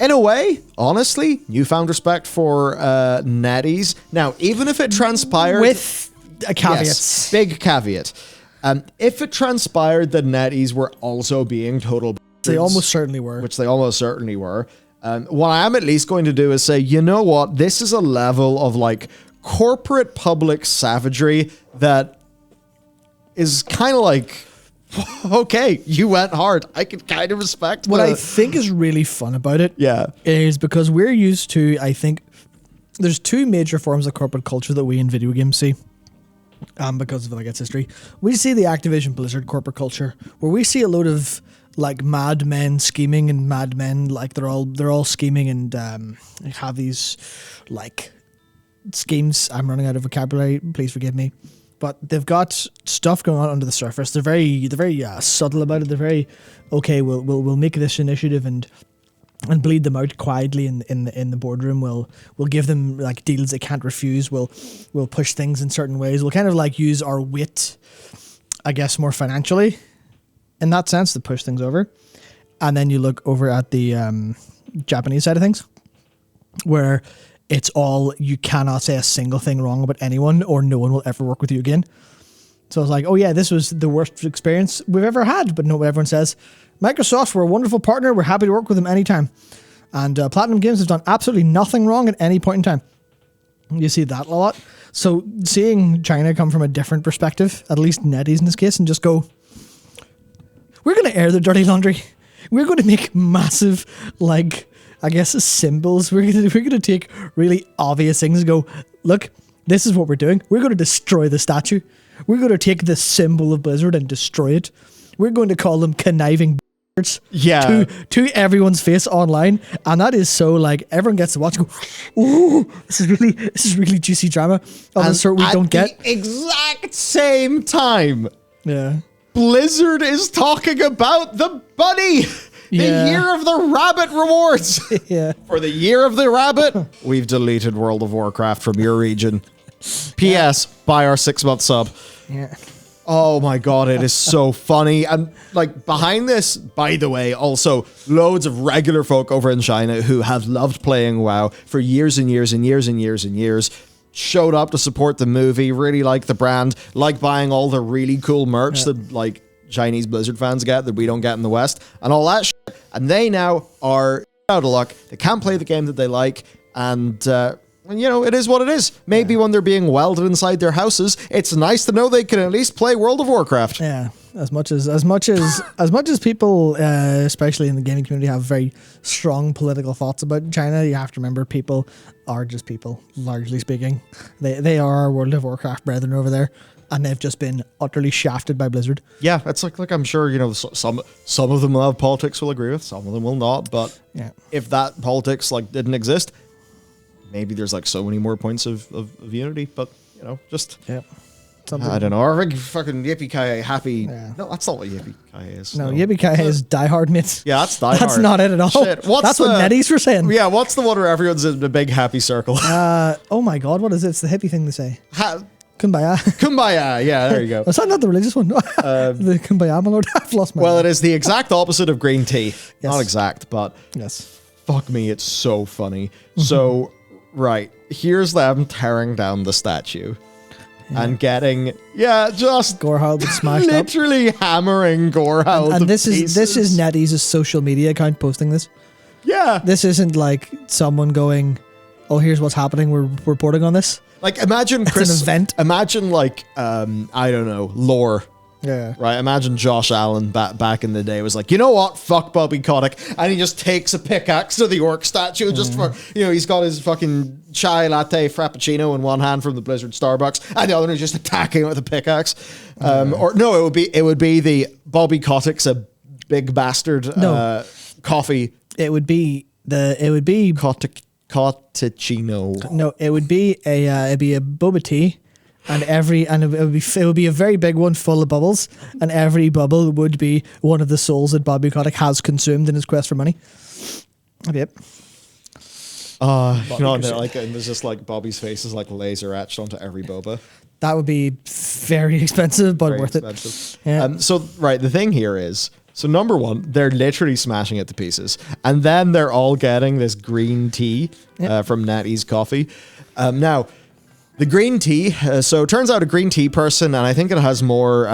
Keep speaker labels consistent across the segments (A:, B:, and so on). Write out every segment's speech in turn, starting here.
A: in a way, honestly, newfound respect for NetEase. Now, even if it transpired...
B: With a caveat.
A: Yes, big caveat. If it transpired that NetEase were also being total...
B: They almost certainly were.
A: Which they almost certainly were. What I am at least going to do is say, you know what? This is a level of like corporate public savagery that is kind of like, okay, you went hard. I can kind of respect
B: what I think is really fun about it is because we're used to, I think, there's two major forms of corporate culture that we in video games see. Because of like its history. We see the Activision Blizzard corporate culture where we see a load of like mad men scheming and mad men like they're all scheming and have these like schemes. I'm running out of vocabulary, please forgive me. But they've got stuff going on under the surface. They're very subtle about it. They're very okay. We'll make this initiative and bleed them out quietly in the boardroom. We'll give them like deals they can't refuse. We'll push things in certain ways. We'll kind of like use our wit, I guess, more financially in that sense to push things over. And then you look over at the Japanese side of things, where it's all, you cannot say a single thing wrong about anyone or no one will ever work with you again. So I was like, oh yeah, this was the worst experience we've ever had. But no, everyone says, Microsoft, we're a wonderful partner. We're happy to work with them anytime. And Platinum Games have done absolutely nothing wrong at any point in time. You see that a lot. So seeing China come from a different perspective, at least NetEase in this case, and just go, we're going to air the dirty laundry. We're going to make massive, like, I guess, symbols. We're going to take really obvious things and go, look, this is what we're doing. We're going to destroy the statue. We're going to take the symbol of Blizzard and destroy it. We're going to call them conniving to everyone's face online, and that is so like everyone gets to watch and go, ooh, this is really juicy drama of the sort we don't get.
A: The exact same time,
B: yeah,
A: Blizzard is talking about the bunny. The year of the rabbit rewards. For the year of the rabbit, we've deleted World of Warcraft from your region. P.S. Buy our 6-month sub.
B: Yeah.
A: Oh my god, it is so funny. And like behind this, by the way, also loads of regular folk over in China who have loved playing WoW for years and years and years and years and years, showed up to support the movie, really like the brand, like buying all the really cool merch that like Chinese Blizzard fans get that we don't get in the West and all that shit. And they now are out of luck. They can't play the game that they like, and you know, it is what it is. Maybe when they're being welded inside their houses, it's nice to know they can at least play World of Warcraft.
B: Yeah, as much as people, especially in the gaming community, have very strong political thoughts about China, you have to remember people are just people, largely speaking. They are our World of Warcraft brethren over there, and they've just been utterly shafted by Blizzard.
A: Yeah, it's like I'm sure, you know, some of them will have politics will agree with, some of them will not, but if that politics like didn't exist, maybe there's like so many more points of unity, but you know, just I don't know. Or like fucking yippee-ki-yay happy. Yeah. No, that's not what yippee-ki-yay is.
B: No, yippee-ki-yay is Die Hard, mates.
A: Yeah, that's Die Hard.
B: That's not it at all.
A: Shit.
B: That's what NetEase were saying.
A: Yeah, what's the one where everyone's in a big happy circle?
B: Oh my god, what is it? It's the hippie thing to say. Kumbaya.
A: Kumbaya, yeah, there you go.
B: Was that not the religious one? The Kumbaya, my lord. I've lost my
A: mind. It is the exact opposite of green tea. Yes. Not exact, but fuck me, it's so funny. So, right, here's them tearing down the statue. And getting, just
B: Gorehound smashed
A: literally up. Hammering Gorehound.
B: And this is NetEase's social media account posting this.
A: Yeah.
B: This isn't like someone going, oh, here's what's happening, we're reporting on this.
A: Like, imagine
B: Chris. It's an event.
A: Imagine, like, I don't know, lore.
B: Yeah.
A: Right? Imagine Josh Allen back in the day was like, you know what? Fuck Bobby Kotick. And he just takes a pickaxe to the orc statue just for, you know, he's got his fucking chai latte frappuccino in one hand from the Blizzard Starbucks and the other one is just attacking with a pickaxe. Or no, it would be the Bobby Kotick's a big bastard coffee.
B: It would be
A: Cotticino.
B: No, it would be it'd be a boba tea. And it would be a very big one full of bubbles, and every bubble would be one of the souls that Bobby Kotick has consumed in his quest for money. Yep.
A: And there's just like Bobby's face is like laser etched onto every boba.
B: That would be very expensive, but worth it.
A: Yeah. So the thing here is, So number one, they're literally smashing it to pieces. And then they're all getting this green tea from NetEase Coffee. Now, the green tea, so it turns out a green tea person, and I think it has more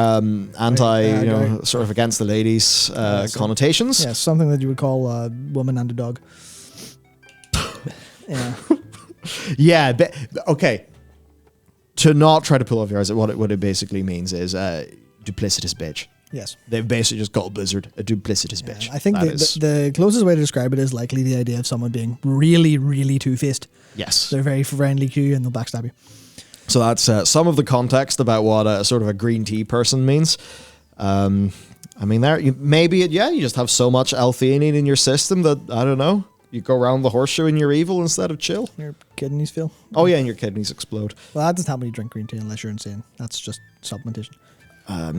A: sort of against the ladies connotations.
B: Yeah, something that you would call a woman and a dog. Yeah.
A: Yeah, okay. To not try to pull off yours, what it basically means is duplicitous bitch.
B: Yes.
A: They've basically just called Blizzard a duplicitous bitch.
B: I think the closest way to describe it is likely the idea of someone being really, really two-faced.
A: Yes.
B: They're very friendly to you and they'll backstab you.
A: So that's some of the context about what a sort of a green tea person means. I mean, you just have so much L-theanine in your system that, I don't know, you go around the horseshoe and you're evil instead of chill.
B: Your kidneys feel.
A: Oh yeah, and your kidneys explode.
B: Well, that doesn't happen when you drink green tea unless you're insane. That's just supplementation.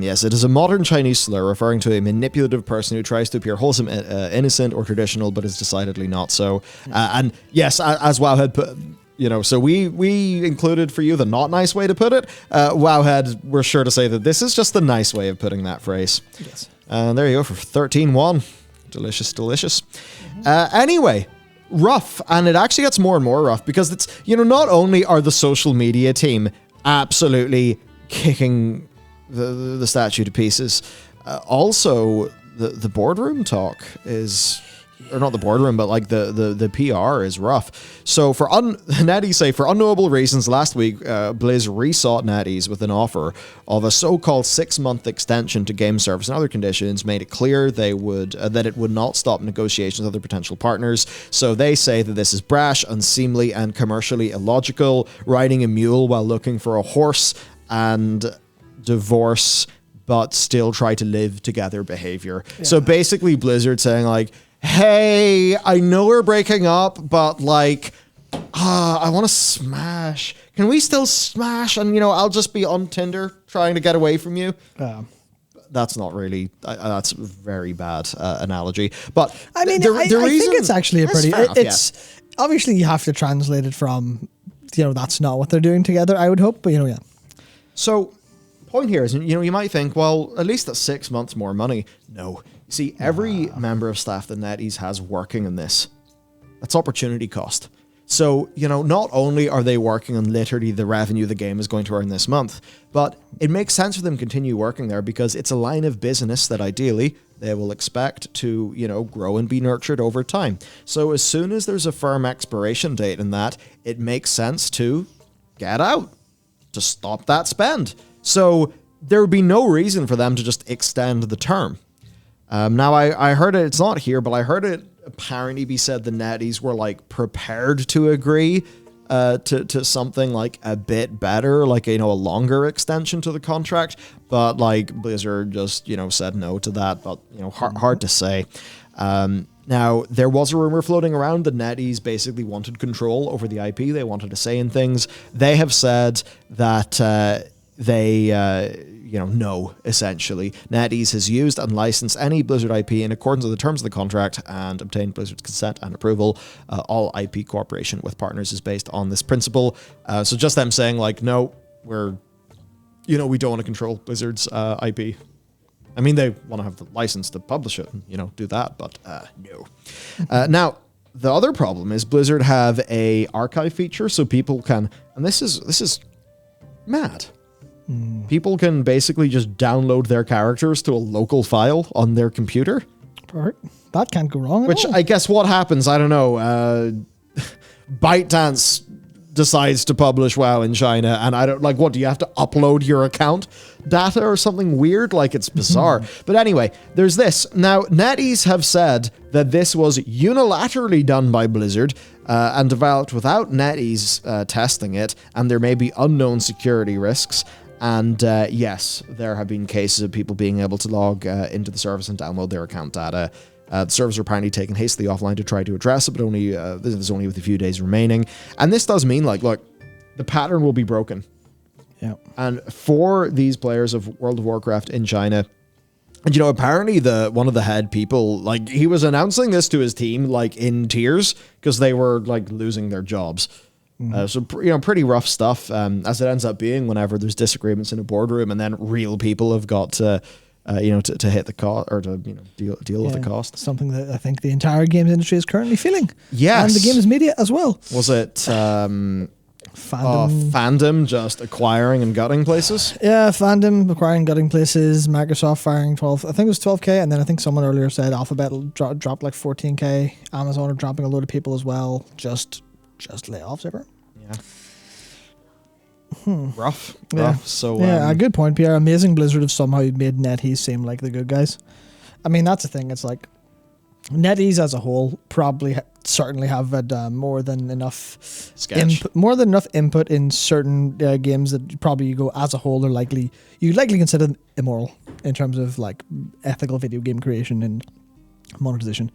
A: Yes, it is a modern Chinese slur referring to a manipulative person who tries to appear wholesome, innocent, or traditional, but is decidedly not so. And yes, as Wowhead put, so we included for you the not nice way to put it. Wowhead, we're sure to say that this is just the nice way of putting that phrase.
B: Yes.
A: And there you go for 13-1. Delicious, delicious. Anyway, rough, and it actually gets more and more rough because it's, not only are the social media team absolutely kicking the statue to pieces. Also, the boardroom talk is, or not the boardroom, but like the PR is rough. So for NetEase say for unknowable reasons, last week Blizz resought NetEase with an offer of a so-called 6-month extension to game service and other conditions. Made it clear they would that it would not stop negotiations with other potential partners. So they say that this is brash, unseemly, and commercially illogical. Riding a mule while looking for a horse and divorce but still try to live together behavior. Yeah. So basically Blizzard saying like, hey, I know we're breaking up, but like, I want to smash. Can we still smash? And I'll just be on Tinder trying to get away from you. That's not really, that's a very bad analogy. But
B: I mean, I think it's actually it's obviously you have to translate it from, that's not what they're doing together, I would hope, but yeah.
A: So point here is, you might think, well, at least that's 6 months more money. No. You see, every member of staff that NetEase has working on this, that's opportunity cost. So, not only are they working on literally the revenue the game is going to earn this month, but it makes sense for them to continue working there because it's a line of business that ideally they will expect to, grow and be nurtured over time. So as soon as there's a firm expiration date in that, it makes sense to get out, to stop that spend. So there would be no reason for them to just extend the term. Now, I heard it, it's not here, but I heard it apparently be said the NetEase were like prepared to agree to something like a bit better, like, a longer extension to the contract. But like Blizzard just, said no to that. But, hard to say. Now, there was a rumor floating around that NetEase basically wanted control over the IP. They wanted to say in things. They have said that no, essentially. NetEase has used and licensed any Blizzard IP in accordance with the terms of the contract and obtained Blizzard's consent and approval. All IP cooperation with partners is based on this principle. So just them saying, like, no, we don't want to control Blizzard's IP. I mean, they want to have the license to publish it and, do that, but no. Now, the other problem is Blizzard have a archive feature so people can, and this is mad. People can basically just download their characters to a local file on their computer.
B: That can't go wrong.
A: Which I guess what happens, I don't know. ByteDance decides to publish WoW in China, and I don't what do you have to upload your account data or something weird? Like, it's bizarre. But anyway, there's this. Now, NetEase have said that this was unilaterally done by Blizzard and developed without NetEase testing it, and there may be unknown security risks. And yes, there have been cases of people being able to log into the service and download their account data. The servers are apparently taken hastily offline to try to address it, but there's only with a few days remaining. And this does mean, look, the pattern will be broken.
B: Yeah.
A: And for these players of World of Warcraft in China, and apparently one of the head people, he was announcing this to his team, in tears, because they were losing their jobs. So, pretty rough stuff, as it ends up being whenever there's disagreements in a boardroom and then real people have got to to hit the cost or to deal with the cost.
B: Something that I think the entire games industry is currently feeling.
A: Yes,
B: and the games media as well.
A: Was it fandom just acquiring and gutting places?
B: Yeah, fandom acquiring, gutting places. Microsoft firing 12. I think it was 12K, and then I think someone earlier said Alphabet will drop like 14K. Amazon are dropping a load of people as well. Just layoffs everywhere.
A: Yeah. Rough. So
B: a good point, Pierre. Amazing Blizzard have somehow made NetEase seem like the good guys. I mean, that's the thing. It's like NetEase as a whole probably certainly have had more than enough input in certain games that probably you go as a whole are likely consider them immoral in terms of like ethical video game creation and monetization.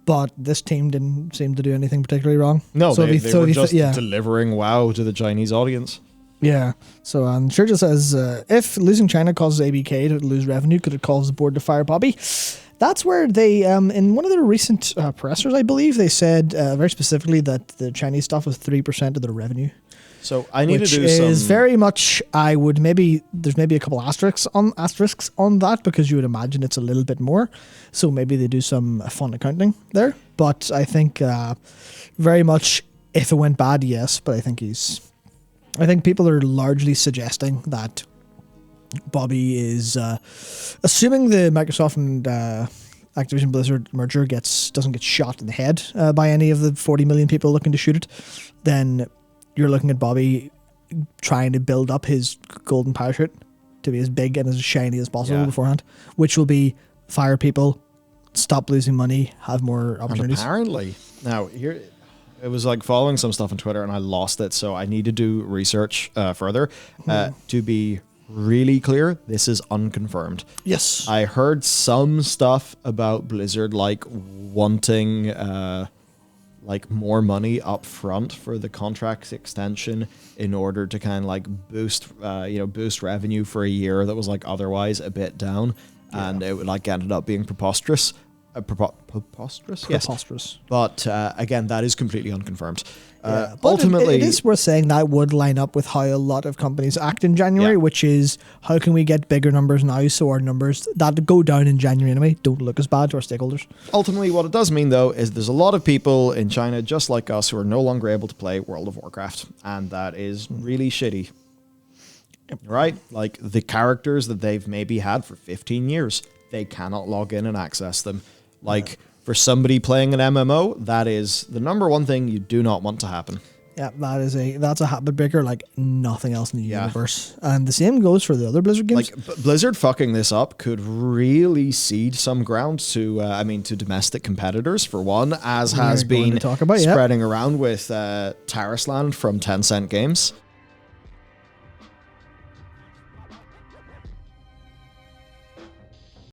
B: But this team didn't seem to do anything particularly wrong.
A: No, they were just delivering WoW to the Chinese audience.
B: Yeah. So Churchill says, if losing China causes ABK to lose revenue, could it cause the board to fire Bobby? That's where they, in one of their recent pressers, I believe, they said very specifically that the Chinese stuff was 3% of their revenue.
A: So I need to do
B: some... Which is very much, there's maybe a couple asterisks on that, because you would imagine it's a little bit more. So maybe they do some fun accounting there. But I think very much, if it went bad, yes. But I think people are largely suggesting that Bobby is assuming the Microsoft and Activision Blizzard merger doesn't get shot in the head by any of the 40 million people looking to shoot it, then you're looking at Bobby trying to build up his golden parachute to be as big and as shiny as possible beforehand, which will be fire people, stop losing money, have more opportunities.
A: And apparently, now here, it was like following some stuff on Twitter and I lost it, so I need to do research further to be really clear. This is unconfirmed.
B: Yes,
A: I heard some stuff about Blizzard like wanting like more money up front for the contract extension in order to kind of like boost revenue for a year that was like otherwise a bit down, and it would like ended up being preposterous. Preposterous? Yes.
B: Preposterous.
A: But again, that is completely unconfirmed.
B: But
A: ultimately,
B: it is worth saying that would line up with how a lot of companies act in January, which is how can we get bigger numbers now so our numbers that go down in January anyway don't look as bad to our stakeholders.
A: Ultimately, what it does mean, though, is there's a lot of people in China, just like us, who are no longer able to play World of Warcraft, and that is really shitty. Right? Like, the characters that they've maybe had for 15 years, they cannot log in and access them. Like, for somebody playing an MMO, that is the number one thing you do not want to happen.
B: Yeah, that's a habit breaker like nothing else in the universe. And the same goes for the other Blizzard games.
A: Like, Blizzard fucking this up could really cede some ground to domestic competitors, for one, as has been spreading around with Tarisland from Tencent Games.